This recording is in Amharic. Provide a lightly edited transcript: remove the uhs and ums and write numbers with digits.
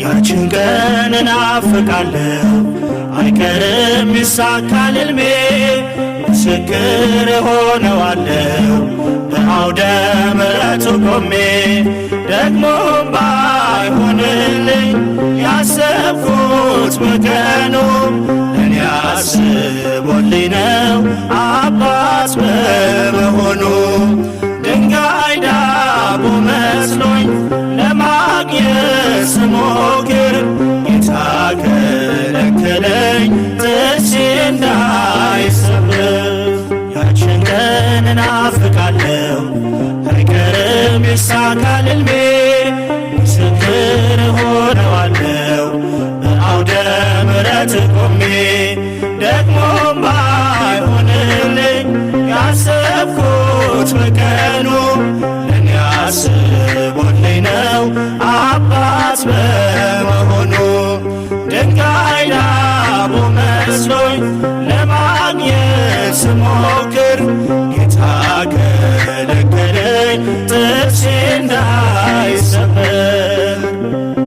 ያችን ቀን እናፍቃለሁ አይቀርም ይሳካል ሕልሜ። ምስክር ሆነዋለሁ በአውደ ምሕረቱ ቆሜ። ደግሞም ባይሆንልኝ ያሰብኩት በቀኑ ለኔ አስቦልኝ ነው አባት በመሆኑ። ድንጋይ ዳቦ መስሎኝ ለማግኘት ስሞክር ጌታ ከለከለኝ ጥርሴ እንዳይሰብር። ያችን ቀን እናፍቃለሁ አይቀርም ይሳካል ሕልሜ። ምስክር ሆነዋለሁ በአውደ ምሕረት ቆሜ። ደግሞም ባይሆንልኝ ያሰብኩት በቀኑ ለኔ አስቦልኝ ነው አባት በመሆኑ። ድንጋይ ዳቦ መስሎኝ ለማግኘት ስሞ